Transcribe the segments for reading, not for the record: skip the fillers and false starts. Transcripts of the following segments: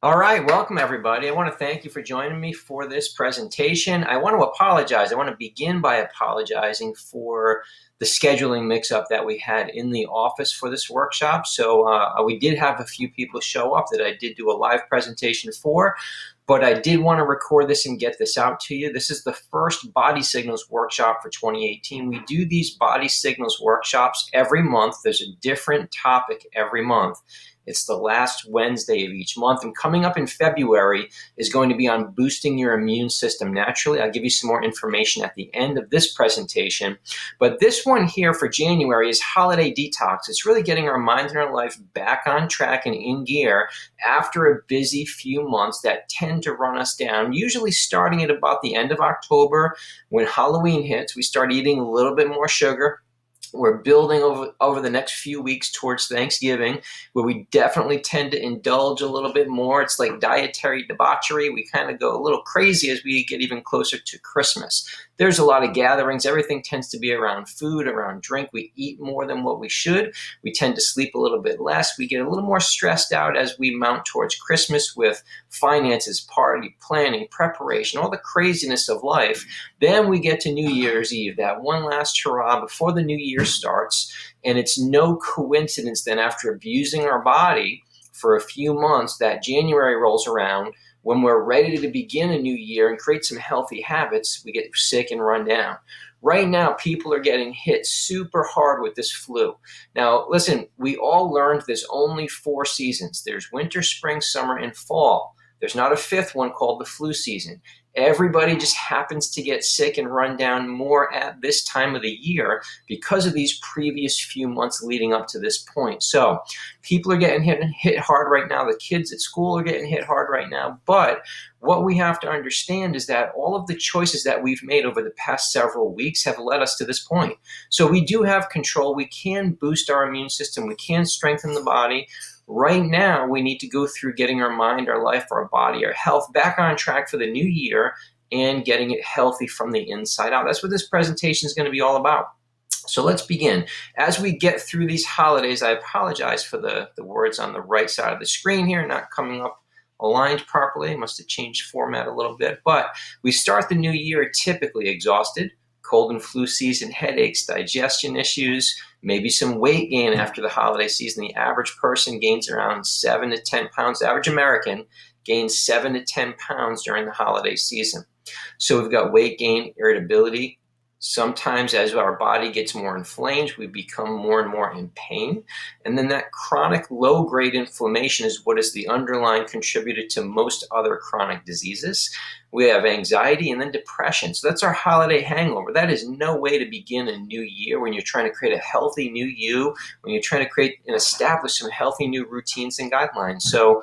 All right, welcome everybody. I want to thank you for joining me for this presentation. I want to apologize. I want to begin by apologizing for the scheduling mix-up that we had in the office for this workshop. So we did have a few people show up that I did do a live presentation for, but I did want to record this and get this out to you. This is the first Body Signals workshop for 2018. We do these Body Signals workshops every month. There's a different topic every month. It's the last Wednesday of each month, and coming up in February is going to be on boosting your immune system naturally. I'll give you some more information at the end of this presentation, but this one here for January is Holiday Detox. It's really getting our mind and our life back on track and in gear after a busy few months that tend to run us down, usually starting at about the end of October. When Halloween hits, we start eating a little bit more sugar. We're building over the next few weeks towards Thanksgiving, where we definitely tend to indulge a little bit more. It's like dietary debauchery. We kind of go a little crazy as we get even closer to Christmas. There's a lot of gatherings. Everything tends to be around food, around drink. We eat more than what we should. We tend to sleep a little bit less. We get a little more stressed out as we mount towards Christmas with finances, party, planning, preparation, all the craziness of life. Then we get to New Year's Eve, that one last hurrah before the new year starts, and it's no coincidence then after abusing our body for a few months that January rolls around. When we're ready to begin a new year and create some healthy habits, we get sick and run down. Right now, people are getting hit super hard with this flu. Now, listen, we all learned there's only 4 seasons. There's winter, spring, summer, and fall. There's not a 5th one called the flu season. Everybody just happens to get sick and run down more at this time of the year because of these previous few months leading up to this point. So people are getting hit hard right now. The kids at school are getting hit hard right now. But what we have to understand is that all of the choices that we've made over the past several weeks have led us to this point. So we do have control. We can boost our immune system. We can strengthen the body. Right now, we need to go through getting our mind, our life, our body, our health back on track for the new year and getting it healthy from the inside out. That's what this presentation is going to be all about. So let's begin. As we get through these holidays, I apologize for the words on the right side of the screen here not coming up aligned properly. I must have changed format a little bit. But we start the new year typically exhausted. Cold and flu season, headaches, digestion issues, maybe some weight gain after the holiday season. The average person gains around 7 to 10 pounds. The average American gains 7 to 10 pounds during the holiday season. So we've got weight gain, irritability. Sometimes as our body gets more inflamed, we become more and more in pain. And then that chronic low-grade inflammation is what is the underlying contributor to most other chronic diseases. We have anxiety and then depression. So that's our holiday hangover. That is no way to begin a new year when you're trying to create a healthy new you, when you're trying to create and establish some healthy new routines and guidelines. So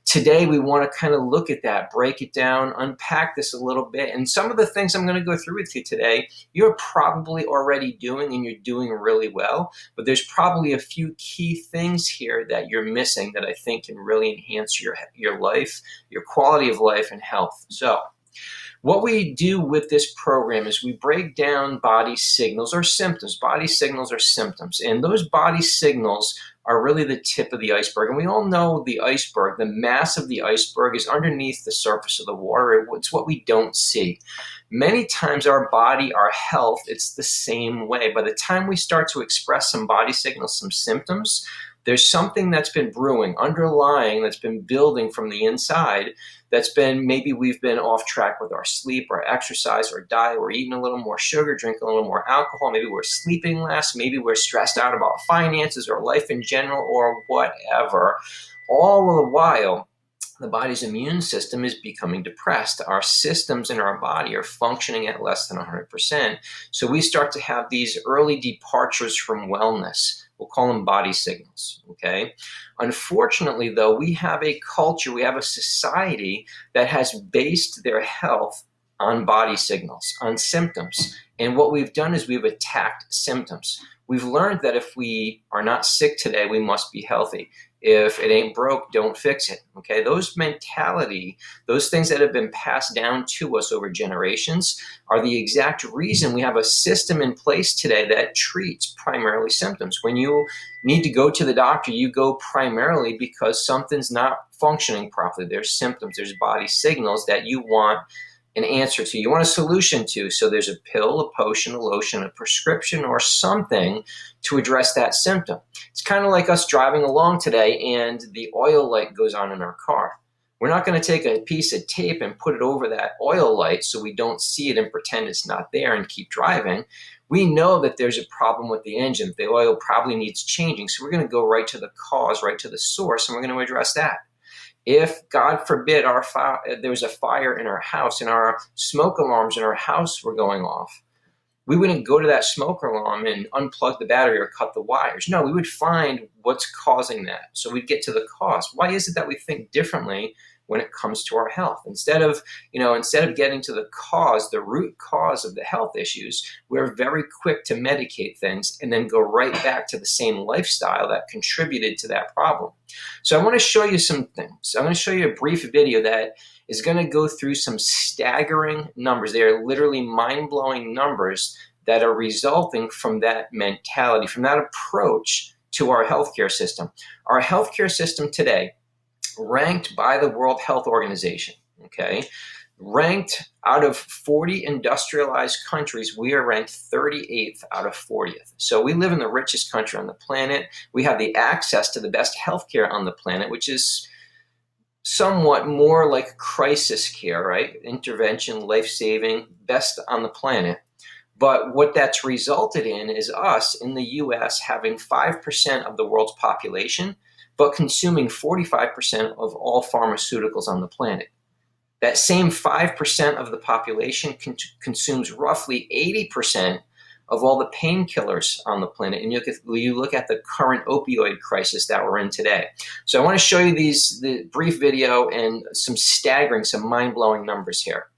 today, we want to kind of look at that, break it down, unpack this a little bit. And some of the things I'm going to go through with you today, you're probably already doing and you're doing really well. But there's probably a few key things here that you're missing that I think can really enhance your life, your quality of life and health. So what we do with this program is we break down body signals or symptoms. Body signals are symptoms. And those body signals are really the tip of the iceberg. And we all know the iceberg, the mass of the iceberg is underneath the surface of the water. It's what we don't see. Many times our body, our health, it's the same way. By the time we start to express some body signals, some symptoms, there's something that's been brewing, underlying, that's been building from the inside, that's been, maybe we've been off track with our sleep, our exercise, our diet, we're eating a little more sugar, drinking a little more alcohol, maybe we're sleeping less, maybe we're stressed out about finances or life in general or whatever. All the while, the body's immune system is becoming depressed. Our systems in our body are functioning at less than 100%. So we start to have these early departures from wellness. We'll call them body signals, okay? Unfortunately, though, we have a culture, we have a society that has based their health on body signals, on symptoms. And what we've done is we've attacked symptoms. We've learned that if we are not sick today, we must be healthy. If it ain't broke, don't fix it. Okay, those mentality, those things that have been passed down to us over generations are the exact reason we have a system in place today that treats primarily symptoms. When you need to go to the doctor, you go primarily because something's not functioning properly. There's symptoms, there's body signals that you want an answer to, you want a solution to. So there's a pill, a potion, a lotion, a prescription, or something to address that symptom. It's kind of like us driving along today and the oil light goes on in our car. We're not going to take a piece of tape and put it over that oil light so we don't see it and pretend it's not there and keep driving. We know that there's a problem with the engine. The oil probably needs changing. So we're going to go right to the cause, right to the source, and we're going to address that. If, God forbid, there was a fire in our house and our smoke alarms in our house were going off, we wouldn't go to that smoke alarm and unplug the battery or cut the wires. No, we would find what's causing that. So we'd get to the cause. Why is it that we think differently when it comes to our health? Instead of getting to the cause, the root cause of the health issues, we're very quick to medicate things and then go right back to the same lifestyle that contributed to that problem. So I want to show you some things. I'm going to show you a brief video that is going to go through some staggering numbers. They are literally mind-blowing numbers that are resulting from that mentality, from that approach to our healthcare system. Our healthcare system today, ranked by the World Health Organization, okay? Ranked out of 40 industrialized countries, we are ranked 38th out of 40th. So we live in the richest country on the planet. We have the access to the best healthcare on the planet, which is somewhat more like crisis care, right? Intervention, life-saving, best on the planet. But what that's resulted in is us in the US having 5% of the world's population, but consuming 45% of all pharmaceuticals on the planet. That same 5% of the population consumes roughly 80% of all the painkillers on the planet. And you look at the current opioid crisis that we're in today. So I want to show you the brief video and some staggering, some mind-blowing numbers here.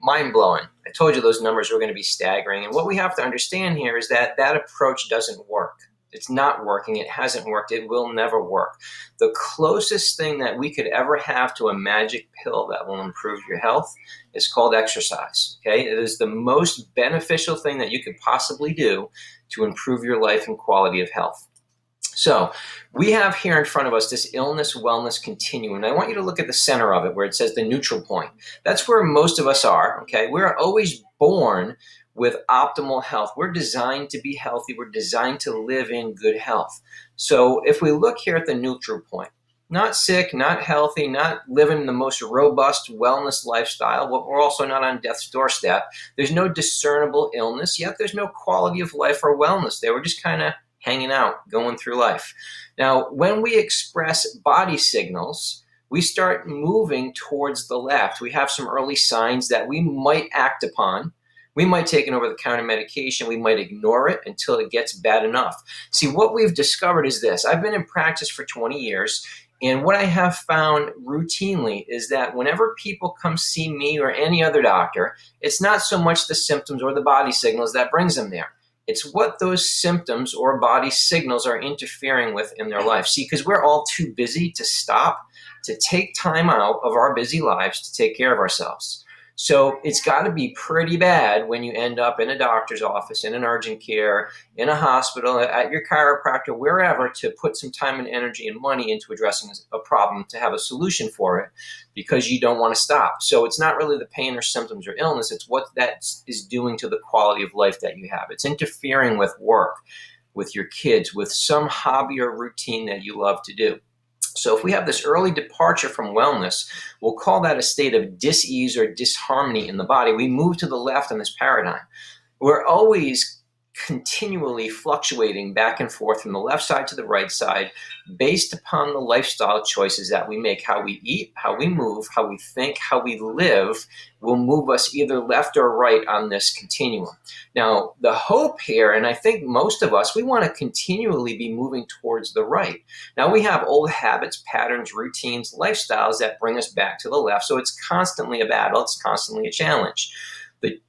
Mind-blowing. I told you those numbers were going to be staggering. And what we have to understand here is that that approach doesn't work. It's not working. It hasn't worked. It will never work. The closest thing that we could ever have to a magic pill that will improve your health is called exercise. Okay? It is the most beneficial thing that you could possibly do to improve your life and quality of health. So we have here in front of us this illness-wellness continuum. And I want you to look at the center of it where it says the neutral point. That's where most of us are, okay? We're always born with optimal health. We're designed to be healthy. We're designed to live in good health. So if we look here at the neutral point, not sick, not healthy, not living the most robust wellness lifestyle, but we're also not on death's doorstep. There's no discernible illness, yet there's no quality of life or wellness there. We're just kind of hanging out, going through life. Now, when we express body signals, we start moving towards the left. We have some early signs that we might act upon. We might take an over-the-counter medication. We might ignore it until it gets bad enough. See, what we've discovered is this. I've been in practice for 20 years, and what I have found routinely is that whenever people come see me or any other doctor, it's not so much the symptoms or the body signals that brings them there. It's what those symptoms or body signals are interfering with in their life. See, because we're all too busy to stop, to take time out of our busy lives to take care of ourselves. So it's got to be pretty bad when you end up in a doctor's office, in an urgent care, in a hospital, at your chiropractor, wherever, to put some time and energy and money into addressing a problem to have a solution for it because you don't want to stop. So it's not really the pain or symptoms or illness. It's what that is doing to the quality of life that you have. It's interfering with work, with your kids, with some hobby or routine that you love to do. So if we have this early departure from wellness, we'll call that a state of dis-ease or disharmony in the body. We move to the left in this paradigm. We're always continually fluctuating back and forth from the left side to the right side based upon the lifestyle choices that we make. How we eat, how we move, how we think, how we live will move us either left or right on this continuum. Now, the hope here, and I think most of us, we want to continually be moving towards the right. Now, we have old habits, patterns, routines, lifestyles that bring us back to the left, so it's constantly a battle, it's constantly a challenge.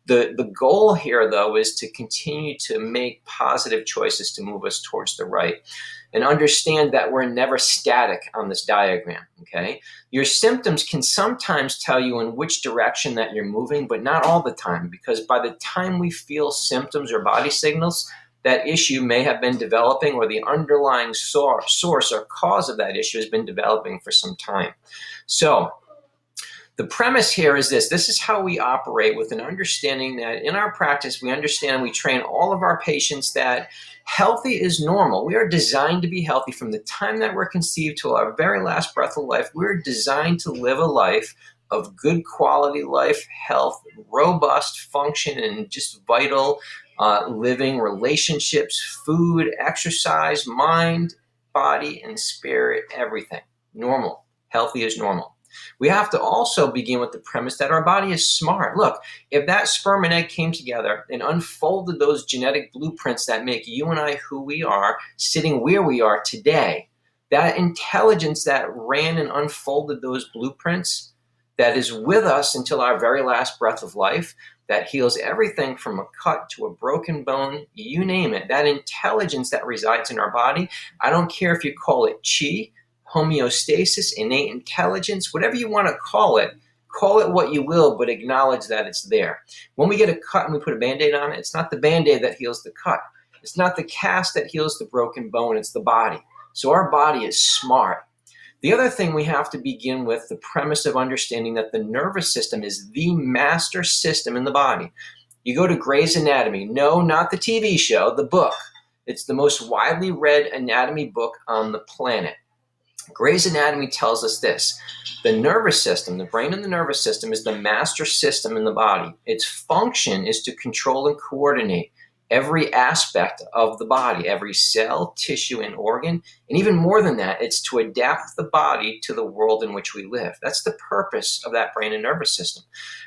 The goal here, though, is to continue to make positive choices to move us towards the right and understand that we're never static on this diagram, okay? Your symptoms can sometimes tell you in which direction that you're moving, but not all the time, because by the time we feel symptoms or body signals, that issue may have been developing, or the underlying source or cause of that issue has been developing for some time. So the premise here is this. This is how we operate, with an understanding that in our practice, we understand and we train all of our patients that healthy is normal. We are designed to be healthy from the time that we're conceived till our very last breath of life. We're designed to live a life of good quality life, health, robust function, and just vital living, relationships, food, exercise, mind, body, and spirit, everything. Normal. Healthy is normal. We have to also begin with the premise that our body is smart. Look, if that sperm and egg came together and unfolded those genetic blueprints that make you and I who we are, sitting where we are today, that intelligence that ran and unfolded those blueprints, that is with us until our very last breath of life, that heals everything from a cut to a broken bone, you name it, that intelligence that resides in our body, I don't care if you call it chi, homeostasis, innate intelligence, whatever you want to call it what you will, but acknowledge that it's there. When we get a cut and we put a Band-Aid on it, it's not the Band-Aid that heals the cut. It's not the cast that heals the broken bone, it's the body. So our body is smart. The other thing we have to begin with, the premise of understanding that the nervous system is the master system in the body. You go to Grey's Anatomy. No, not the TV show, the book. It's the most widely read anatomy book on the planet. Grey's Anatomy tells us this. The nervous system, the brain and the nervous system, is the master system in the body. Its function is to control and coordinate every aspect of the body, every cell, tissue, and organ. And even more than that, it's to adapt the body to the world in which we live. That's the purpose of that brain and nervous system.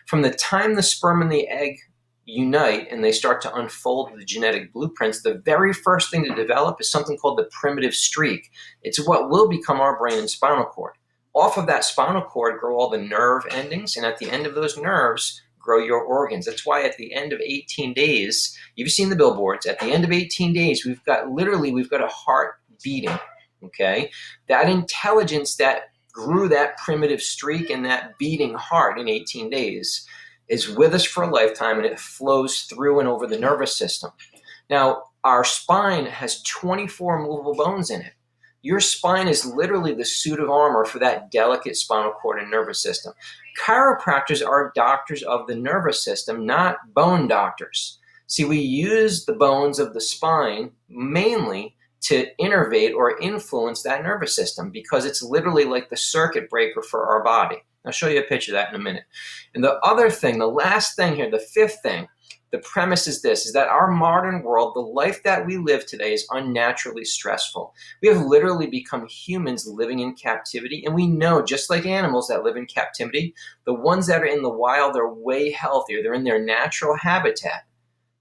From the time the sperm and the egg unite and they start to unfold the genetic blueprints, the very first thing to develop is something called the primitive streak. It's what will become our brain and spinal cord. Off of that spinal cord grow all the nerve endings, and at the end of those nerves grow your organs. That's why at the end of 18 days, you've seen the billboards, at the end of 18 days, we've got a heart beating, okay? That intelligence that grew that primitive streak and that beating heart in 18 days is with us for a lifetime, and it flows through and over the nervous system. Now, our spine has 24 movable bones in it. Your spine is literally the suit of armor for that delicate spinal cord and nervous system. Chiropractors are doctors of the nervous system, not bone doctors. See, we use the bones of the spine mainly to innervate or influence that nervous system, because it's literally like the circuit breaker for our body. I'll show you a picture of that in a minute. And the other thing, the last thing here, the fifth thing, the premise is this, is that our modern world, the life that we live today, is unnaturally stressful. We have literally become humans living in captivity, and we know, just like animals that live in captivity, the ones that are in the wild are way healthier. They're in their natural habitat.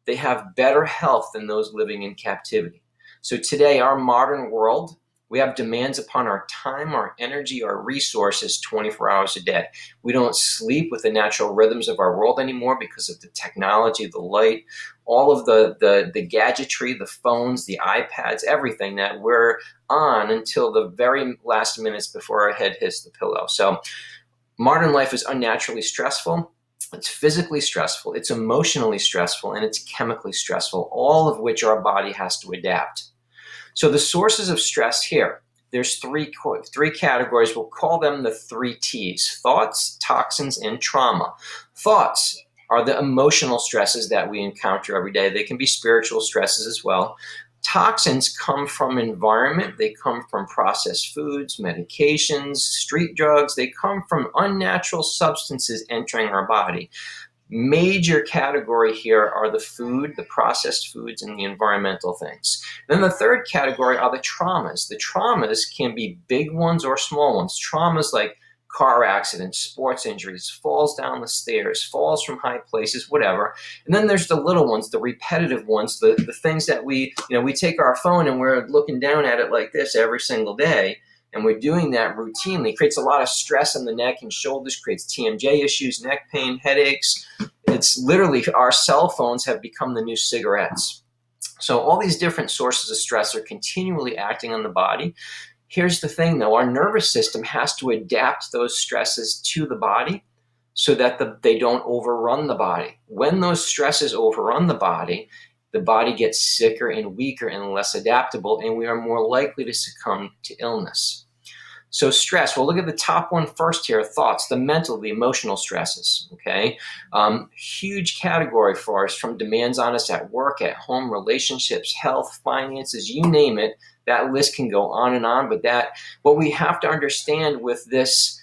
They have better health than those living in captivity. So today, our modern world, we have demands upon our time, our energy, our resources 24 hours a day. We don't sleep with the natural rhythms of our world anymore because of the technology, the light, all of the gadgetry, the phones, the iPads, everything that we're on until the very last minutes before our head hits the pillow. So modern life is unnaturally stressful. It's physically stressful, it's emotionally stressful, and it's chemically stressful, all of which our body has to adapt. So the sources of stress here, there's three categories. We'll call them the 3 T's: thoughts, toxins, and trauma. Thoughts are the emotional stresses that we encounter every day. They can be spiritual stresses as well. Toxins come from environment. They come from processed foods, medications, street drugs. They come from unnatural substances entering our body. Major category here are the food, the processed foods, and the environmental things. Then the third category are the traumas. The traumas can be big ones or small ones. Traumas like car accidents, sports injuries, falls down the stairs, falls from high places, whatever. And then there's the little ones, the repetitive ones, the things that we take our phone and we're looking down at it like this every single day. And we're doing that routinely. It creates a lot of stress on the neck and shoulders, creates TMJ issues, neck pain, headaches. It's literally, our cell phones have become the new cigarettes. So all these different sources of stress are continually acting on the body. Here's the thing though, our nervous system has to adapt those stresses to the body so that they don't overrun the body. When those stresses overrun the body gets sicker and weaker and less adaptable, and we are more likely to succumb to illness. So stress, we'll look at the top one first here, thoughts, the mental, the emotional stresses, okay? Huge category for us, from demands on us at work, at home, relationships, health, finances, you name it. That list can go on and on, but what we have to understand with this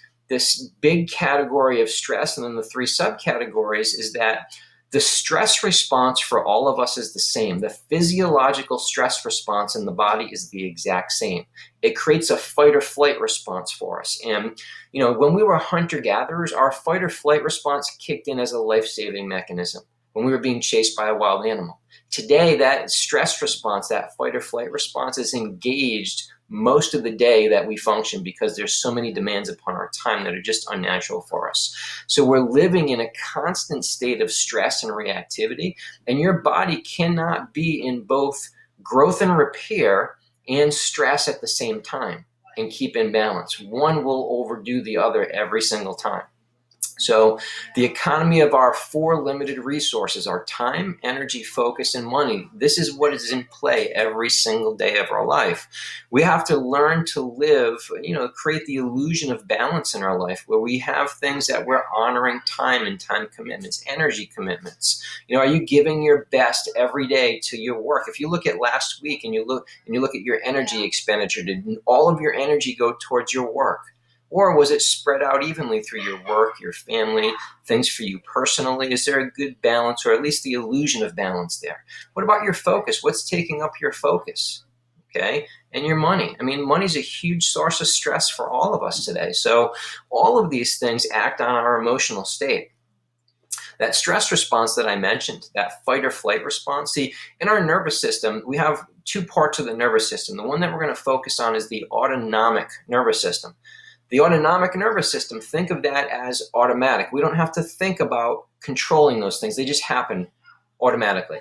big category of stress and then the 3 subcategories is that the stress response for all of us is the same. The physiological stress response in the body is the exact same. It creates a fight or flight response for us. And, when we were hunter-gatherers, our fight or flight response kicked in as a life-saving mechanism when we were being chased by a wild animal. Today, that stress response, that fight or flight response, is engaged most of the day that we function because there's so many demands upon our time that are just unnatural for us. So we're living in a constant state of stress and reactivity, and your body cannot be in both growth and repair and stress at the same time and keep in balance. One will overdo the other every single time. So the economy of our 4 limited resources, our time, energy, focus, and money, this is what is in play every single day of our life. We have to learn to live, create the illusion of balance in our life where we have things that we're honoring time and time commitments, energy commitments. Are you giving your best every day to your work? If you look at last week and you look at your energy expenditure, did all of your energy go towards your work? Or was it spread out evenly through your work, your family, things for you personally? Is there a good balance, or at least the illusion of balance there? What about your focus? What's taking up your focus? Okay, and your money. Money's a huge source of stress for all of us today. So all of these things act on our emotional state. That stress response that I mentioned, that fight or flight response, see, in our nervous system, we have 2 parts of the nervous system. The one that we're going to focus on is the autonomic nervous system. The autonomic nervous system, think of that as automatic. We don't have to think about controlling those things. They just happen automatically.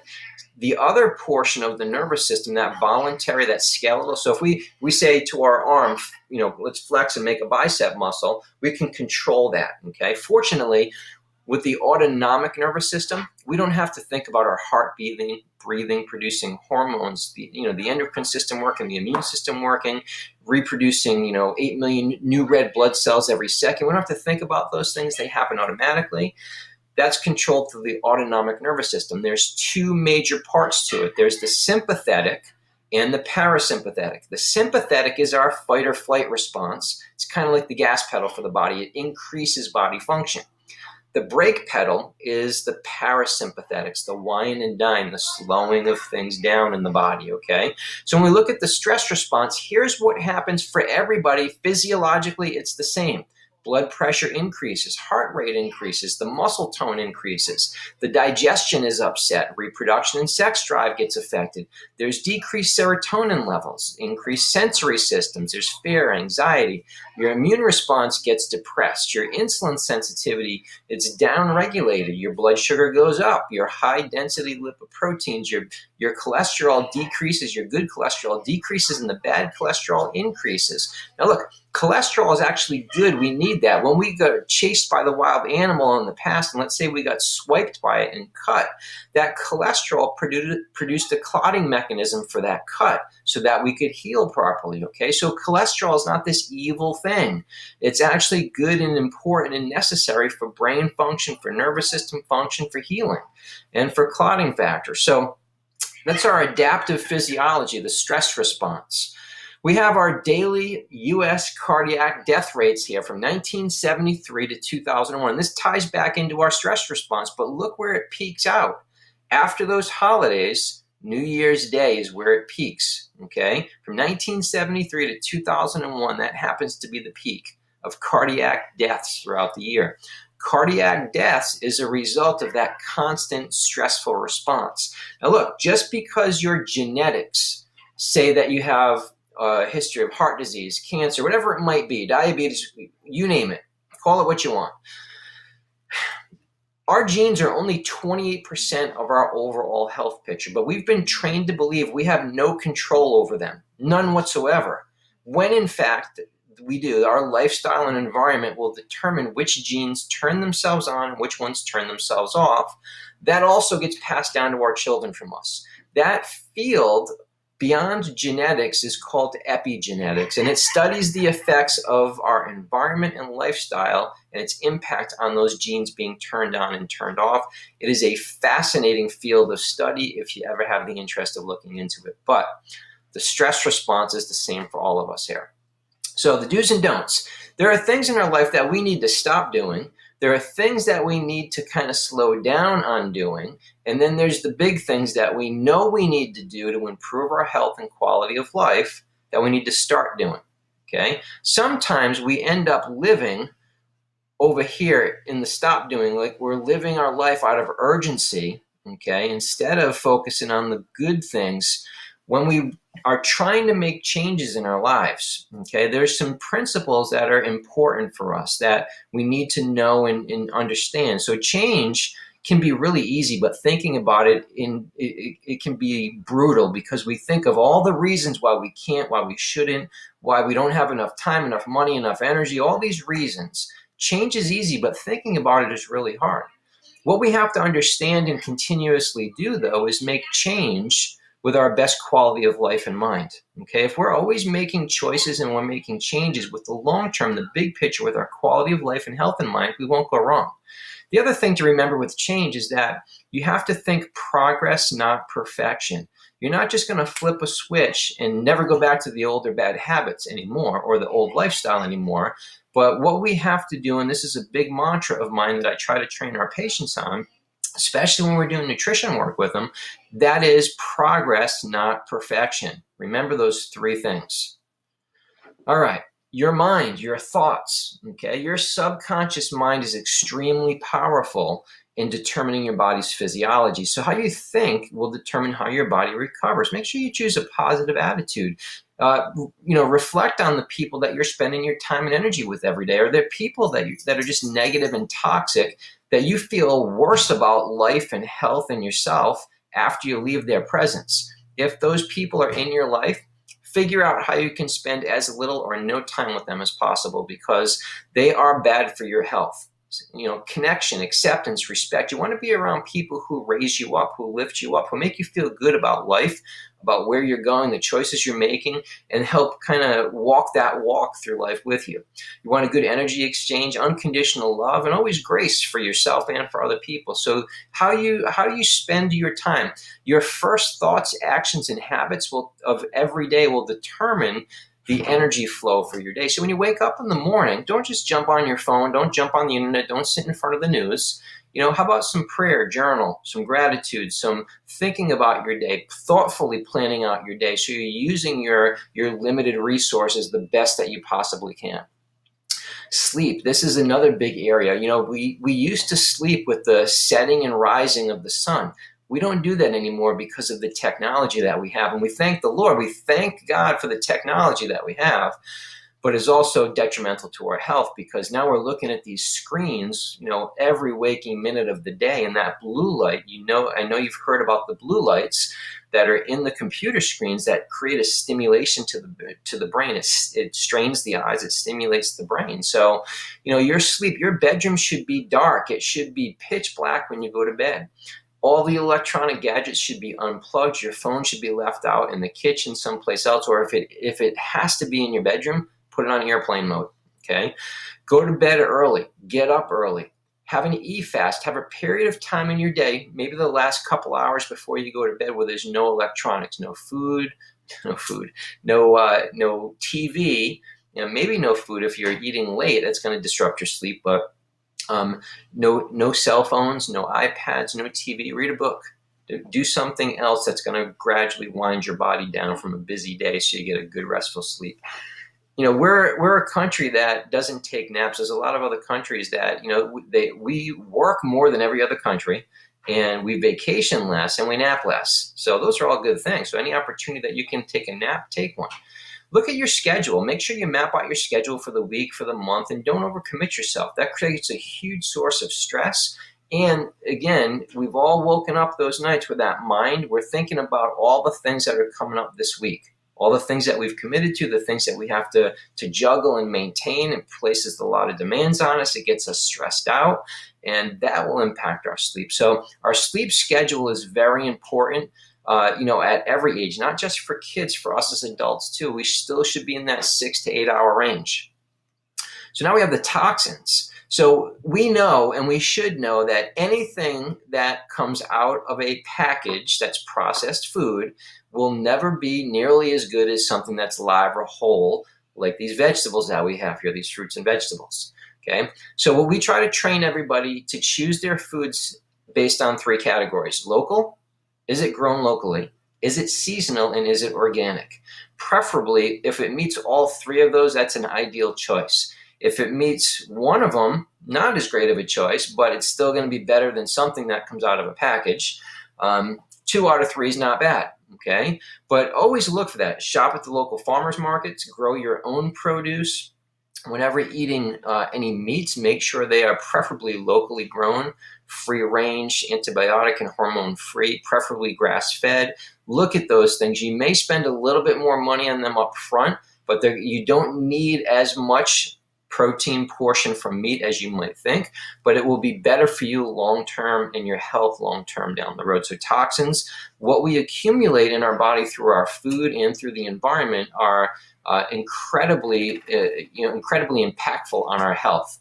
The other portion of the nervous system, that voluntary, that skeletal, so if we say to our arm, let's flex and make a bicep muscle, we can control that, okay? Fortunately, with the autonomic nervous system, we don't have to think about our heart beating, breathing, producing hormones, the endocrine system working, the immune system working, reproducing, 8 million new red blood cells every second. We don't have to think about those things. They happen automatically. That's controlled through the autonomic nervous system. There's 2 major parts to it. There's the sympathetic and the parasympathetic. The sympathetic is our fight or flight response. It's kind of like the gas pedal for the body. It increases body function. The brake pedal is the parasympathetics, the wine and dine, the slowing of things down in the body, okay? So when we look at the stress response, here's what happens for everybody. Physiologically, it's the same. Blood pressure increases, heart rate increases, the muscle tone increases, the digestion is upset, reproduction and sex drive gets affected, there's decreased serotonin levels, increased sensory systems, there's fear, anxiety, your immune response gets depressed, your insulin sensitivity is downregulated, your blood sugar goes up, your high density lipoproteins, your cholesterol decreases, your good cholesterol decreases, and the bad cholesterol increases. Now look, cholesterol is actually good. We need that. When we got chased by the wild animal in the past, and let's say we got swiped by it and cut, that cholesterol produced a clotting mechanism for that cut so that we could heal properly, okay? So cholesterol is not this evil thing. It's actually good and important and necessary for brain function, for nervous system function, for healing, and for clotting factor. So that's our adaptive physiology, the stress response. We have our daily U.S. cardiac death rates here from 1973 to 2001. This ties back into our stress response, but look where it peaks out. After those holidays, New Year's Day is where it peaks, okay? From 1973 to 2001, that happens to be the peak of cardiac deaths throughout the year. Cardiac deaths is a result of that constant stressful response. Now look, just because your genetics say that you have a history of heart disease, cancer, whatever it might be, diabetes, you name it, call it what you want. Our genes are only 28% of our overall health picture, but we've been trained to believe we have no control over them, none whatsoever. When in fact, we do. Our lifestyle and environment will determine which genes turn themselves on, which ones turn themselves off. That also gets passed down to our children from us. That field beyond genetics is called epigenetics, and it studies the effects of our environment and lifestyle and its impact on those genes being turned on and turned off. It is a fascinating field of study if you ever have the interest of looking into it. But the stress response is the same for all of us here. So the do's and don'ts. There are things in our life that we need to stop doing. There are things that we need to kind of slow down on doing. And then there's the big things that we know we need to do to improve our health and quality of life that we need to start doing, okay? Sometimes we end up living over here in the stop doing, like we're living our life out of urgency, okay, instead of focusing on the good things. When we are trying to make changes in our lives, okay, there's some principles that are important for us that we need to know and understand. So change can be really easy, but thinking about it, it can be brutal because we think of all the reasons why we can't, why we shouldn't, why we don't have enough time, enough money, enough energy, all these reasons. Change is easy, but thinking about it is really hard. What we have to understand and continuously do, though, is make change with our best quality of life in mind, okay? If we're always making choices and we're making changes with the long term, the big picture, with our quality of life and health in mind, we won't go wrong. The other thing to remember with change is that you have to think progress, not perfection. You're not just going to flip a switch and never go back to the old or bad habits anymore or the old lifestyle anymore. But what we have to do, and this is a big mantra of mine that I try to train our patients on, especially when we're doing nutrition work with them, that is progress, not perfection. Remember those three things. All right, your mind, your thoughts, okay? Your subconscious mind is extremely powerful in determining your body's physiology. So how you think will determine how your body recovers. Make sure you choose a positive attitude. Reflect on the people that you're spending your time and energy with every day. Are there people that are just negative and toxic that you feel worse about life and health and yourself after you leave their presence? If those people are in your life, figure out how you can spend as little or no time with them as possible because they are bad for your health. connection, acceptance, respect. You want to be around people who raise you up, who lift you up, who make you feel good about life, about where you're going, the choices you're making, and help kind of walk that walk through life with you. You want a good energy exchange, unconditional love, and always grace for yourself and for other people. So how do you spend your time? Your first thoughts, actions, and habits of every day will determine the energy flow for your day. So when you wake up in the morning, don't just jump on your phone, don't jump on the internet, don't sit in front of the news. How about some prayer, journal, some gratitude, some thinking about your day, thoughtfully planning out your day so you're using your limited resources the best that you possibly can. Sleep. This is another big area. We used to sleep with the setting and rising of the sun. We don't do that anymore because of the technology that we have. And we thank the Lord. We thank God for the technology that we have. But it's also detrimental to our health because now we're looking at these screens, every waking minute of the day. And that blue light, I know you've heard about the blue lights that are in the computer screens that create a stimulation to the brain. It strains the eyes, it stimulates the brain. So, your sleep, your bedroom should be dark. It should be pitch black when you go to bed. All the electronic gadgets should be unplugged. Your phone should be left out in the kitchen someplace else, or if it has to be in your bedroom, put it on airplane mode, okay? Go to bed early, get up early, have an eat-fast, have a period of time in your day, maybe the last couple hours before you go to bed where there's no electronics, no food, no TV, maybe no food if you're eating late, that's gonna disrupt your sleep, but no cell phones, no iPads, no TV. Read a book. Do something else that's going to gradually wind your body down from a busy day so you get a good restful sleep. We're a country that doesn't take naps. There's a lot of other countries that we work more than every other country, and we vacation less and we nap less. So those are all good things. So any opportunity that you can take a nap, take one. Look at your schedule. Make sure you map out your schedule for the week, for the month, and don't overcommit yourself. That creates a huge source of stress. And again, we've all woken up those nights with that mind. We're thinking about all the things that are coming up this week, all the things that we've committed to, the things that we have to juggle and maintain. It places a lot of demands on us. It gets us stressed out, and that will impact our sleep. So our sleep schedule is very important. At every age, not just for kids, for us as adults too. We still should be in that 6 to 8 hour range. So now we have the toxins. So we know, and we should know, that anything that comes out of a package that's processed food will never be nearly as good as something that's live or whole, like these vegetables that we have here, these fruits and vegetables. Okay. So what we try to train everybody to choose their foods based on 3 categories: local. Is it grown locally? Is it seasonal? And is it organic? Preferably, if it meets all 3 of those, that's an ideal choice. If it meets one of them, not as great of a choice, but it's still going to be better than something that comes out of a package. 2 out of 3 is not bad, okay? But always look for that. Shop at the local farmers markets, grow your own produce. Whenever eating any meats, make sure they are preferably locally grown, free range, antibiotic and hormone free, preferably grass fed. Look at those things. You may spend a little bit more money on them up front, but you don't need as much protein portion from meat as you might think, but it will be better for you long-term and your health long-term down the road. So toxins, what we accumulate in our body through our food and through the environment are incredibly impactful on our health.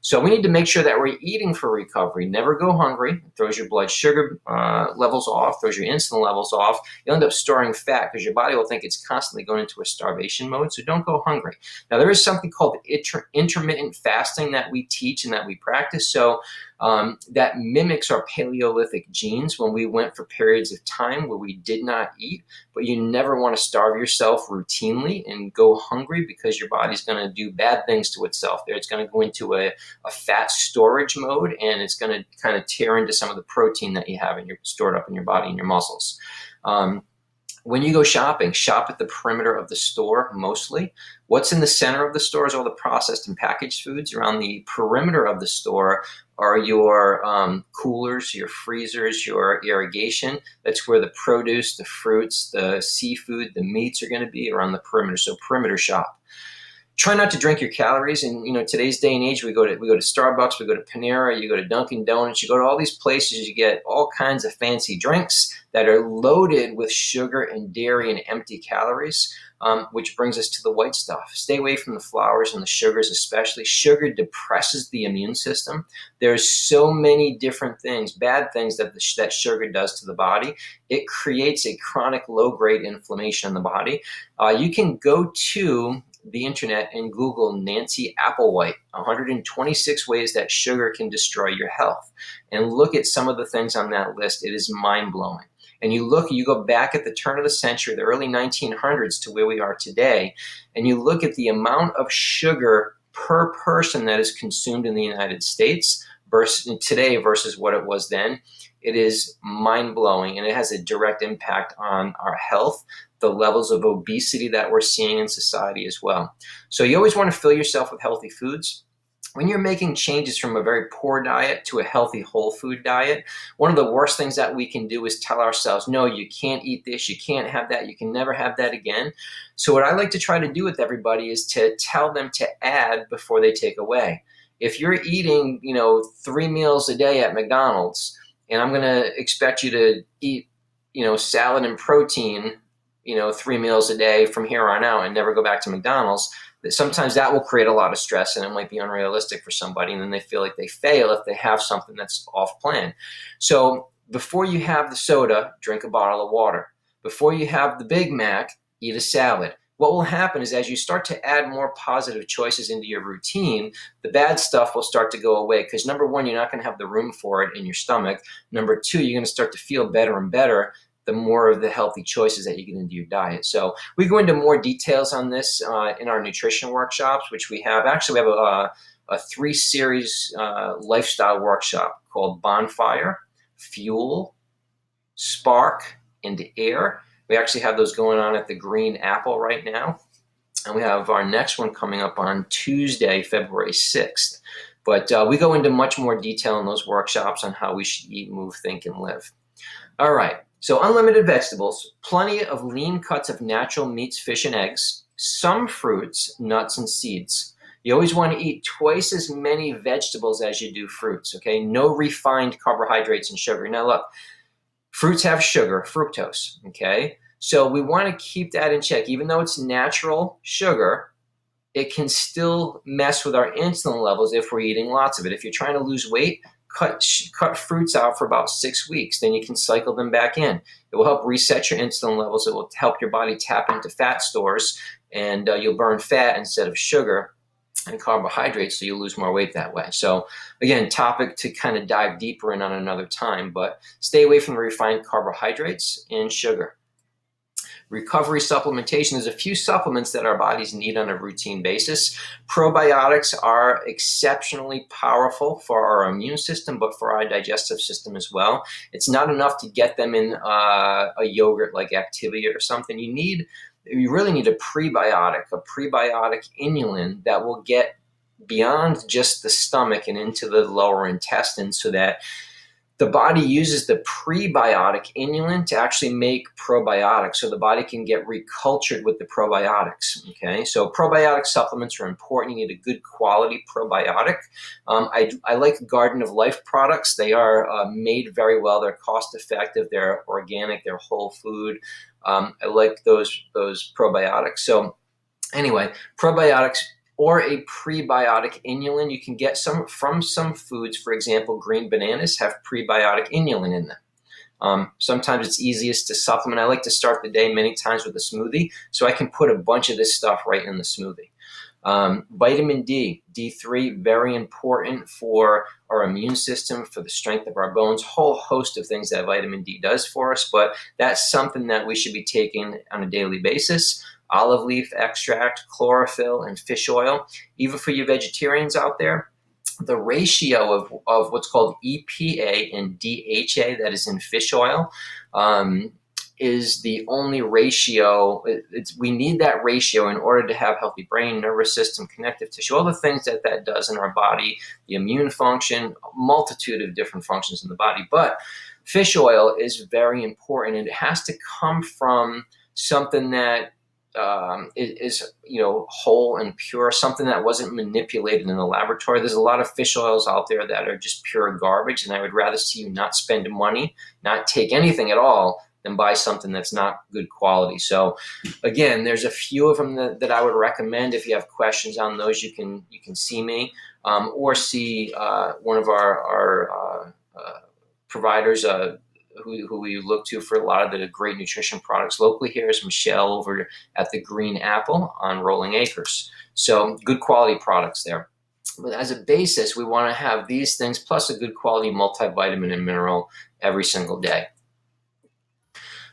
So we need to make sure that we're eating for recovery. Never go hungry. It throws your blood sugar levels off, throws your insulin levels off. You'll end up storing fat because your body will think it's constantly going into a starvation mode. So don't go hungry. Now, there is something called intermittent fasting that we teach and that we practice. So that mimics our Paleolithic genes when we went for periods of time where we did not eat. But you never want to starve yourself routinely and go hungry because your body's going to do bad things to itself there. It's going to go into a fat storage mode, and it's going to kind of tear into some of the protein that you have stored up in your body and your muscles. When you go shopping, shop at the perimeter of the store mostly. What's in the center of the store is all the processed and packaged foods. Around the perimeter of the store are your coolers, your freezers, your irrigation. That's where the produce, the fruits, the seafood, the meats are going to be around the perimeter. So perimeter shop. Try not to drink your calories. And today's day and age, we go to Starbucks, we go to Panera, you go to Dunkin' Donuts, you go to all these places, you get all kinds of fancy drinks that are loaded with sugar and dairy and empty calories, which brings us to the white stuff. Stay away from the flours and the sugars, especially. Sugar depresses the immune system. There's so many different things, bad things that sugar does to the body. It creates a chronic low-grade inflammation in the body. You can go to the internet and Google Nancy Applewhite, 126 ways that sugar can destroy your health, and look at some of the things on that list. It is mind-blowing. And you go back at the turn of the century, the early 1900s, to where we are today, and you look at the amount of sugar per person that is consumed in the United States today versus what it was then. It is mind-blowing, and it has a direct impact on our health, the levels of obesity that we're seeing in society as well. So you always want to fill yourself with healthy foods. When you're making changes from a very poor diet to a healthy whole food diet, one of the worst things that we can do is tell ourselves, no, you can't eat this, you can't have that, you can never have that again. So what I like to try to do with everybody is to tell them to add before they take away. If you're eating, 3 meals a day at McDonald's, and I'm going to expect you to eat, salad and protein, 3 meals a day from here on out and never go back to McDonald's, sometimes that will create a lot of stress, and it might be unrealistic for somebody, and then they feel like they fail if they have something that's off plan. So before you have the soda, drink a bottle of water. Before you have the Big Mac, eat a salad. What will happen is as you start to add more positive choices into your routine, the bad stuff will start to go away, because number one, you're not going to have the room for it in your stomach. Number two, you're going to start to feel better and better the more of the healthy choices that you get into your diet. So we go into more details on this in our nutrition workshops, which we have. Actually, we have a 3-series lifestyle workshop called Bonfire, Fuel, Spark, and Air. We actually have those going on at the Green Apple right now. And we have our next one coming up on Tuesday, February 6th. But we go into much more detail in those workshops on how we should eat, move, think, and live. All right. So unlimited vegetables, plenty of lean cuts of natural meats, fish, and eggs, some fruits, nuts, and seeds. You always want to eat twice as many vegetables as you do fruits, okay? No refined carbohydrates and sugar. Now look, fruits have sugar, fructose, okay? So we want to keep that in check. Even though it's natural sugar, it can still mess with our insulin levels if we're eating lots of it. If you're trying to lose weight, cut fruits out for about 6 weeks. Then you can cycle them back in. It will help reset your insulin levels. It will help your body tap into fat stores, and you'll burn fat instead of sugar and carbohydrates, so you'll lose more weight that way. So again, topic to kind of dive deeper in on another time, but stay away from the refined carbohydrates and sugar. Recovery supplementation. There's a few supplements that our bodies need on a routine basis. Probiotics are exceptionally powerful for our immune system, but for our digestive system as well. It's not enough to get them in a yogurt like Activia or something. You really need a prebiotic inulin that will get beyond just the stomach and into the lower intestine, so that the body uses the prebiotic inulin to actually make probiotics, so the body can get recultured with the probiotics, okay? So probiotic supplements are important. You need a good quality probiotic. I like Garden of Life products. They are made very well. They're cost effective. They're organic. They're whole food. I like those probiotics. So anyway, probiotics or a prebiotic inulin. You can get some from some foods. For example, green bananas have prebiotic inulin in them. Sometimes it's easiest to supplement. I like to start the day many times with a smoothie, so I can put a bunch of this stuff right in the smoothie. Vitamin D, D3, very important for our immune system, for the strength of our bones, whole host of things that vitamin D does for us, but that's something that we should be taking on a daily basis. Olive leaf extract, chlorophyll, and fish oil. Even for you vegetarians out there, the ratio of what's called EPA and DHA that is in fish oil is the only ratio. We need that ratio in order to have healthy brain, nervous system, connective tissue, all the things that does in our body, the immune function, a multitude of different functions in the body. But fish oil is very important, and it has to come from something that is whole and pure, something that wasn't manipulated in the laboratory. There's a lot of fish oils out there that are just pure garbage, and I would rather see you not spend money, not take anything at all, than buy something that's not good quality. So again, there's a few of them that I would recommend. If you have questions on those, you can see me, or see one of our providers who we look to for a lot of the great nutrition products locally here is Michelle over at the Green Apple on Rolling Acres. So good quality products there. But as a basis, we want to have these things plus a good quality multivitamin and mineral every single day.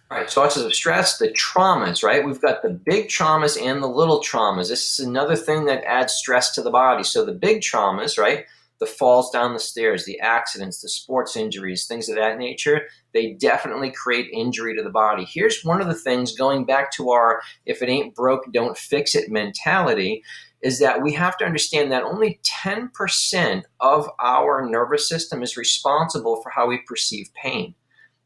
All right, sources of stress, the traumas, right? We've got the big traumas and the little traumas. This is another thing that adds stress to the body. So the big traumas, right? The falls down the stairs, the accidents, the sports injuries, things of that nature, they definitely create injury to the body. Here's one of the things, going back to our if it ain't broke, don't fix it mentality, is that we have to understand that only 10% of our nervous system is responsible for how we perceive pain.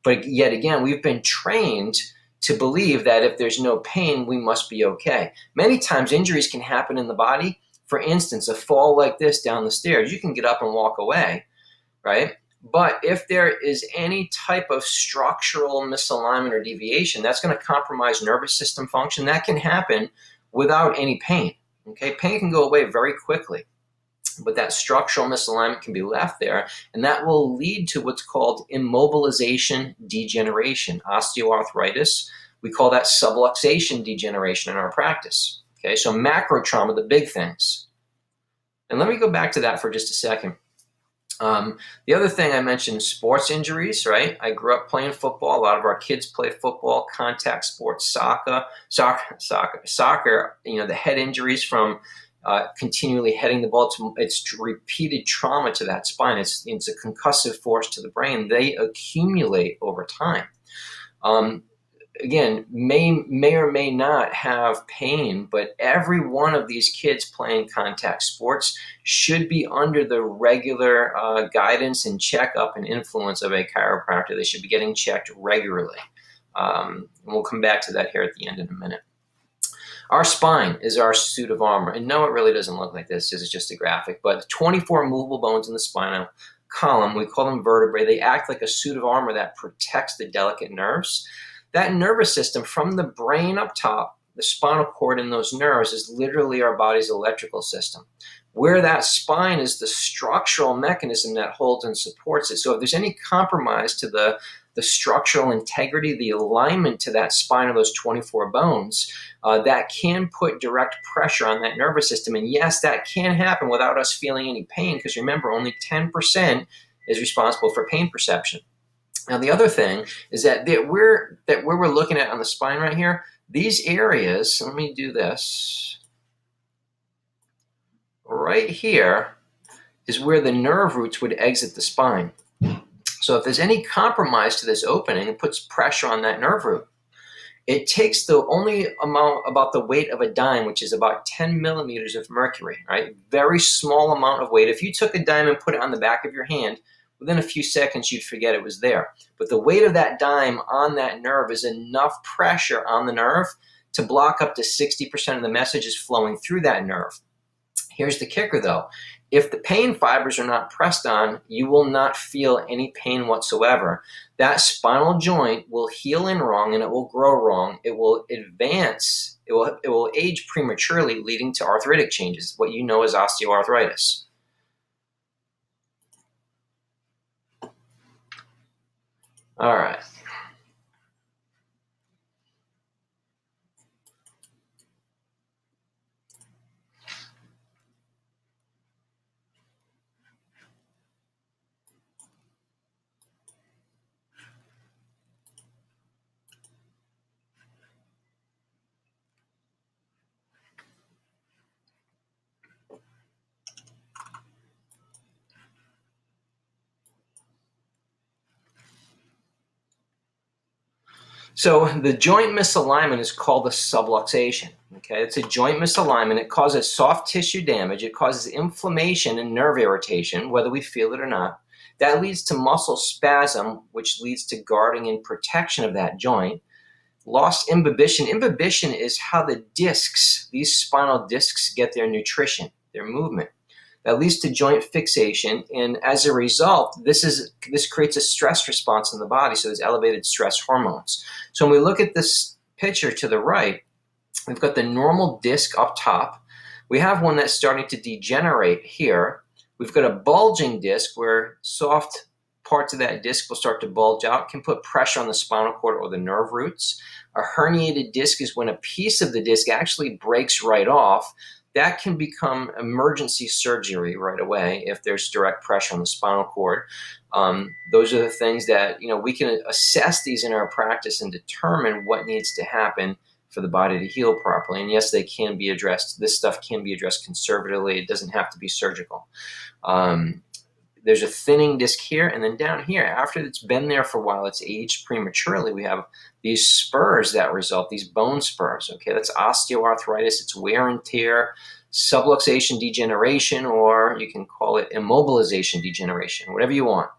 But yet again, we've been trained to believe that if there's no pain, we must be okay. Many times injuries can happen in the body. For instance, a fall like this down the stairs, you can get up and walk away, right? But if there is any type of structural misalignment or deviation, that's going to compromise nervous system function. That can happen without any pain, okay? Pain can go away very quickly, but that structural misalignment can be left there, and that will lead to what's called immobilization degeneration, osteoarthritis. We call that subluxation degeneration in our practice. Okay, so macro trauma, the big things. And let me go back to that for just a second. The other thing I mentioned, sports injuries, right? I grew up playing football. A lot of our kids play football, contact sports, soccer. The head injuries from continually heading the ball, it's repeated trauma to that spine. It's a concussive force to the brain. They accumulate over time. Again, may or may not have pain, but every one of these kids playing contact sports should be under the regular guidance and checkup and influence of a chiropractor. They should be getting checked regularly. And we'll come back to that here at the end in a minute. Our spine is our suit of armor. And no, it really doesn't look like this. This is just a graphic. But 24 movable bones in the spinal column, we call them vertebrae. They act like a suit of armor that protects the delicate nerves. That nervous system from the brain up top, the spinal cord and those nerves is literally our body's electrical system. Where that spine is the structural mechanism that holds and supports it. So if there's any compromise to the structural integrity, the alignment to that spine of those 24 bones, that can put direct pressure on that nervous system. And yes, that can happen without us feeling any pain, because remember, only 10% is responsible for pain perception. Now, the other thing is that where we're looking at on the spine right here, these areas, let me do this, right here is where the nerve roots would exit the spine. So if there's any compromise to this opening, it puts pressure on that nerve root. It takes the only amount, about the weight of a dime, which is about 10 millimeters of mercury, right? Very small amount of weight. If you took a dime and put it on the back of your hand, within a few seconds, you'd forget it was there. But the weight of that dime on that nerve is enough pressure on the nerve to block up to 60% of the messages flowing through that nerve. Here's the kicker, though. If the pain fibers are not pressed on, you will not feel any pain whatsoever. That spinal joint will heal in wrong, and it will grow wrong. It will advance. It will age prematurely, leading to arthritic changes, what you know as osteoarthritis. All right. So the joint misalignment is called a subluxation. Okay, it's a joint misalignment. It causes soft tissue damage. It causes inflammation and nerve irritation, whether we feel it or not. That leads to muscle spasm, which leads to guarding and protection of that joint. Lost imbibition. Imbibition is how the discs, these spinal discs, get their nutrition, their movement. That leads to joint fixation, and as a result, this creates a stress response in the body, so there's elevated stress hormones. So when we look at this picture to the right, we've got the normal disc up top. We have one that's starting to degenerate here. We've got a bulging disc where soft parts of that disc will start to bulge out, can put pressure on the spinal cord or the nerve roots. A herniated disc is when a piece of the disc actually breaks right off. That can become emergency surgery right away if there's direct pressure on the spinal cord. Those are the things that, we can assess these in our practice and determine what needs to happen for the body to heal properly. And yes, they can be addressed. This stuff can be addressed conservatively. It doesn't have to be surgical. There's a thinning disc here, and then down here, after it's been there for a while, it's aged prematurely, we have these spurs that result, these bone spurs. Okay, that's osteoarthritis, it's wear and tear, subluxation degeneration, or you can call it immobilization degeneration, whatever you want.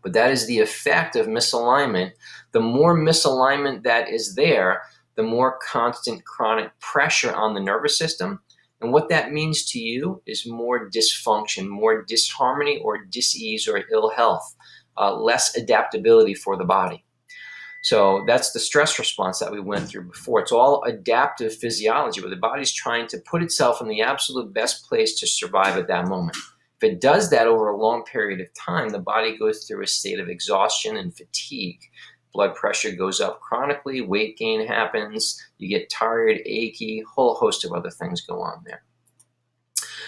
But that is the effect of misalignment. The more misalignment that is there, the more constant chronic pressure on the nervous system. And what that means to you is more dysfunction, more disharmony or dis-ease or ill health, less adaptability for the body. So that's the stress response that we went through before. It's all adaptive physiology, where the body's trying to put itself in the absolute best place to survive at that moment. If it does that over a long period of time, the body goes through a state of exhaustion and fatigue. Blood pressure goes up chronically, weight gain happens, you get tired, achy, whole host of other things go on there.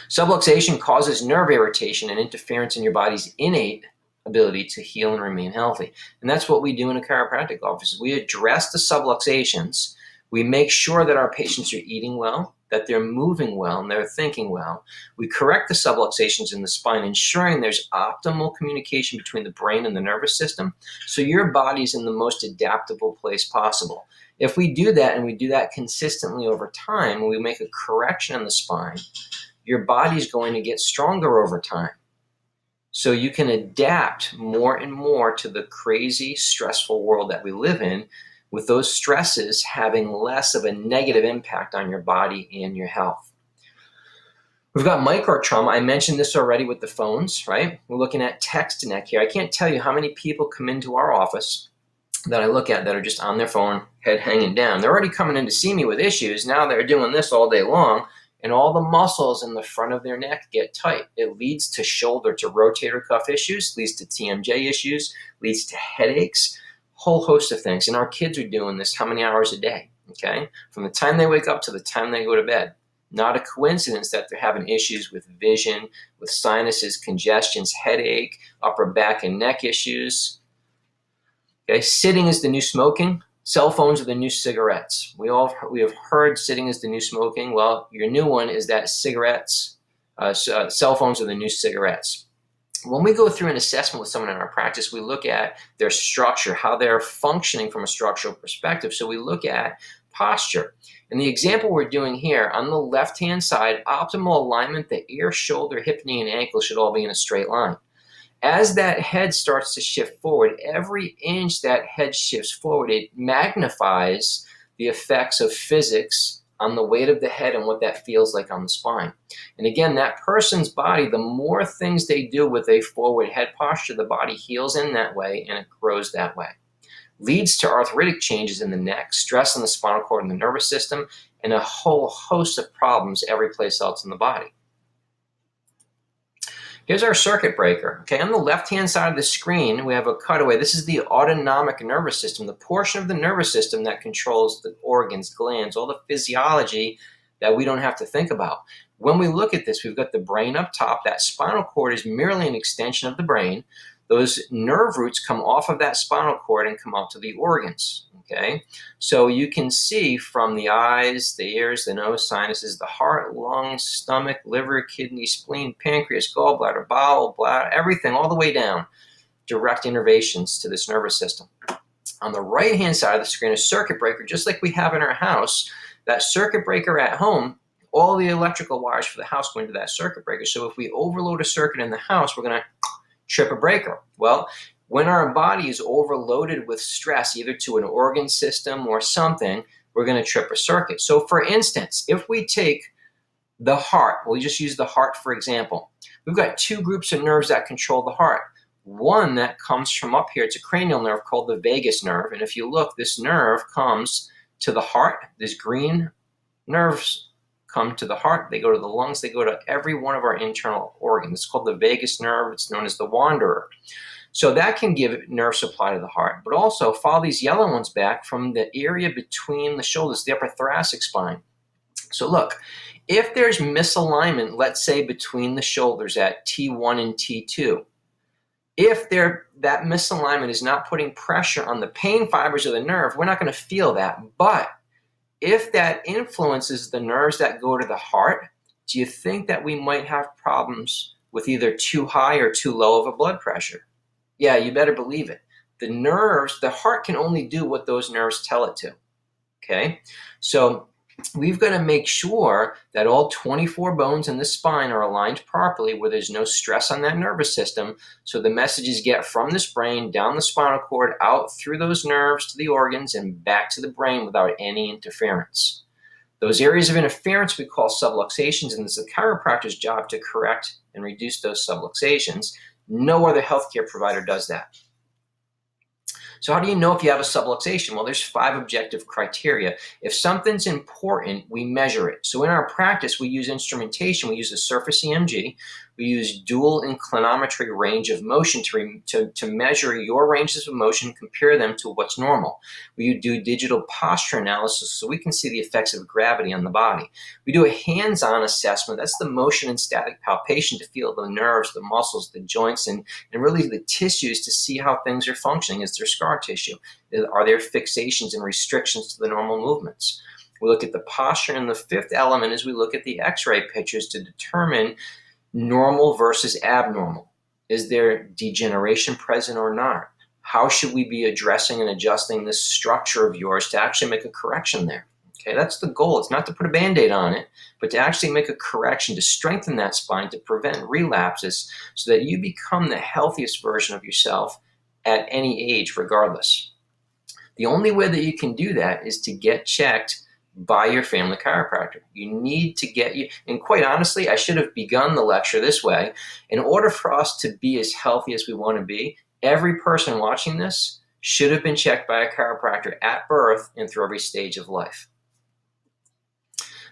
Subluxation causes nerve irritation and interference in your body's innate ability to heal and remain healthy. And that's what we do in a chiropractic office. We address the subluxations. We make sure that our patients are eating well, that they're moving well, and they're thinking well. We correct the subluxations in the spine, ensuring there's optimal communication between the brain and the nervous system, so your body's in the most adaptable place possible. If we do that, and we do that consistently over time, and we make a correction in the spine, your body's going to get stronger over time. So you can adapt more and more to the crazy, stressful world that we live in, with those stresses having less of a negative impact on your body and your health. We've got microtrauma. I mentioned this already with the phones, right? We're looking at text to neck here. I can't tell you how many people come into our office that I look at that are just on their phone, head hanging down. They're already coming in to see me with issues. Now they're doing this all day long, and all the muscles in the front of their neck get tight. It leads to shoulder to rotator cuff issues, leads to TMJ issues, leads to headaches, whole host of things. And our kids are doing this how many hours a day, okay? From the time they wake up to the time they go to bed. Not a coincidence that they're having issues with vision, with sinuses, congestions, headache, upper back and neck issues. Okay, sitting is the new smoking. Cell phones are the new cigarettes. We have heard sitting is the new smoking. Well, your new one is that cell phones are the new cigarettes. When we go through an assessment with someone in our practice, we look at their structure, how they're functioning from a structural perspective. So we look at posture. And the example we're doing here, on the left-hand side, optimal alignment, the ear, shoulder, hip, knee, and ankle should all be in a straight line. As that head starts to shift forward, every inch that head shifts forward, it magnifies the effects of physics on the weight of the head and what that feels like on the spine. And again, that person's body, the more things they do with a forward head posture, the body heals in that way and it grows that way. Leads to arthritic changes in the neck, stress on the spinal cord and the nervous system, and a whole host of problems every place else in the body. Here's our circuit breaker. Okay, on the left-hand side of the screen, we have a cutaway. This is the autonomic nervous system, the portion of the nervous system that controls the organs, glands, all the physiology that we don't have to think about. When we look at this, we've got the brain up top. That spinal cord is merely an extension of the brain. Those nerve roots come off of that spinal cord and come out to the organs. Okay, so you can see from the eyes, the ears, the nose, sinuses, the heart, lungs, stomach, liver, kidney, spleen, pancreas, gallbladder, bowel, bladder, everything all the way down, direct innervations to this nervous system. On the right-hand side of the screen, a circuit breaker, just like we have in our house. That circuit breaker at home, all the electrical wires for the house go into that circuit breaker. So if we overload a circuit in the house, we're going to trip a breaker. Well, When our body is overloaded with stress, either to an organ system or something, we're going to trip a circuit. So for instance, if we take the heart, we'll just use the heart for example. We've got two groups of nerves that control the heart. One that comes from up here, it's a cranial nerve called the vagus nerve. And if you look, this nerve comes to the heart. These green nerves come to the heart, they go to the lungs, they go to every one of our internal organs. It's called the vagus nerve. It's known as the wanderer. So that can give nerve supply to the heart. But also follow these yellow ones back from the area between the shoulders, the upper thoracic spine. So look, if there's misalignment, let's say between the shoulders at T1 and T2, if that misalignment is not putting pressure on the pain fibers of the nerve, we're not going to feel that. But if that influences the nerves that go to the heart, do you think that we might have problems with either too high or too low of a blood pressure? Yeah, you better believe it. The nerves, the heart can only do what those nerves tell it to. Okay? So we've got to make sure that all 24 bones in the spine are aligned properly where there's no stress on that nervous system, so the messages get from this brain down the spinal cord, out through those nerves to the organs and back to the brain without any interference. Those areas of interference we call subluxations, and it's the chiropractor's job to correct and reduce those subluxations. No other healthcare provider does that. So how do you know if you have a subluxation? Well, there's 5 objective criteria. If something's important, we measure it. So in our practice, we use instrumentation. We use a surface EMG. We use dual inclinometry range of motion to measure your ranges of motion, compare them to what's normal. We do digital posture analysis so we can see the effects of gravity on the body. We do a hands-on assessment. That's the motion and static palpation to feel the nerves, the muscles, the joints, and really the tissues to see how things are functioning. Is there scar tissue? Are there fixations and restrictions to the normal movements? We look at the posture, and the 5th element is we look at the x-ray pictures to determine normal versus abnormal. Is there degeneration present or not? How should we be addressing and adjusting this structure of yours to actually make a correction there? Okay, that's the goal. It's not to put a Band-Aid on it, but to actually make a correction, to strengthen that spine, to prevent relapses so that you become the healthiest version of yourself at any age, regardless. The only way that you can do that is to get checked by your family chiropractor. You need to get you, and quite honestly, I should have begun the lecture this way. In order for us to be as healthy as we want to be, every person watching this should have been checked by a chiropractor at birth and through every stage of life.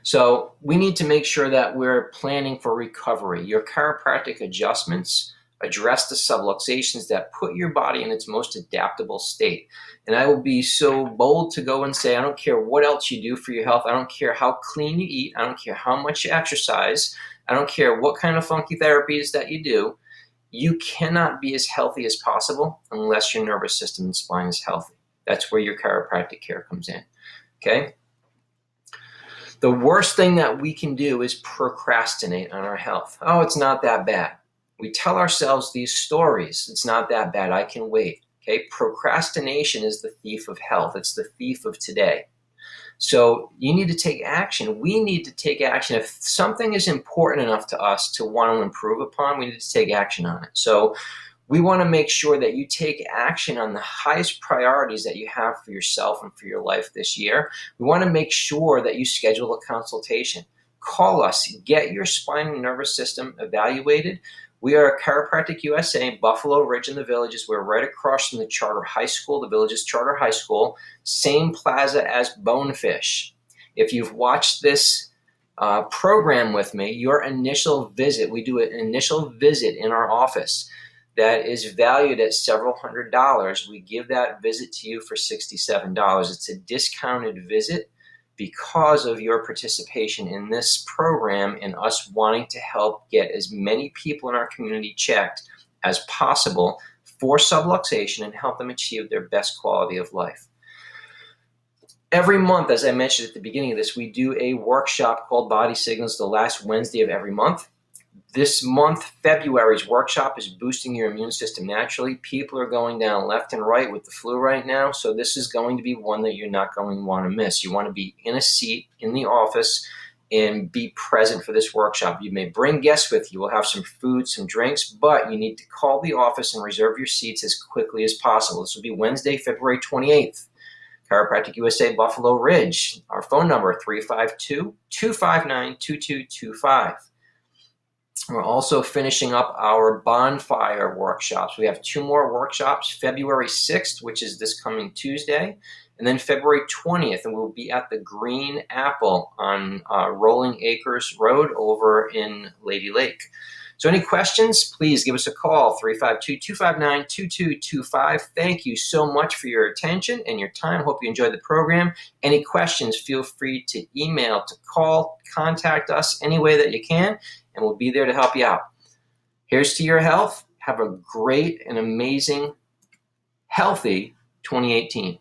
So we need to make sure that we're planning for recovery. Your chiropractic adjustments address the subluxations that put your body in its most adaptable state. And I will be so bold to go and say, I don't care what else you do for your health. I don't care how clean you eat. I don't care how much you exercise. I don't care what kind of funky therapies that you do. You cannot be as healthy as possible unless your nervous system and spine is healthy. That's where your chiropractic care comes in. Okay? The worst thing that we can do is procrastinate on our health. Oh, it's not that bad. We tell ourselves these stories. It's not that bad. I can wait. Okay? Procrastination is the thief of health. It's the thief of today. So you need to take action. We need to take action. If something is important enough to us to want to improve upon, we need to take action on it. So we want to make sure that you take action on the highest priorities that you have for yourself and for your life this year. We want to make sure that you schedule a consultation. Call us. Get your spine and nervous system evaluated. We are Chiropractic USA, Buffalo Ridge in the Villages. We're right across from the Charter High School, the Villages Charter High School, same plaza as Bonefish. If you've watched this program with me, your initial visit, we do an initial visit in our office that is valued at several $100s. We give that visit to you for $67. It's a discounted visit because of your participation in this program and us wanting to help get as many people in our community checked as possible for subluxation and help them achieve their best quality of life. Every month, as I mentioned at the beginning of this, we do a workshop called Body Signals the last Wednesday of every month. This month, February's workshop is boosting your immune system naturally. People are going down left and right with the flu right now, so this is going to be one that you're not going to want to miss. You want to be in a seat in the office and be present for this workshop. You may bring guests with you. We'll have some food, some drinks, but you need to call the office and reserve your seats as quickly as possible. This will be Wednesday, February 28th. Chiropractic USA, Buffalo Ridge. Our phone number, 352-259-2225. We're also finishing up our bonfire workshops. We have 2 more workshops, February 6th, which is this coming Tuesday, and then February 20th, and we'll be at the Green Apple on Rolling Acres Road over in Lady Lake. So any questions, please give us a call, 352-259-2225. Thank you so much for your attention and your time. Hope you enjoyed the program. Any questions, feel free to email, to call, contact us any way that you can, and we'll be there to help you out. Here's to your health. Have a great and amazing, healthy 2018.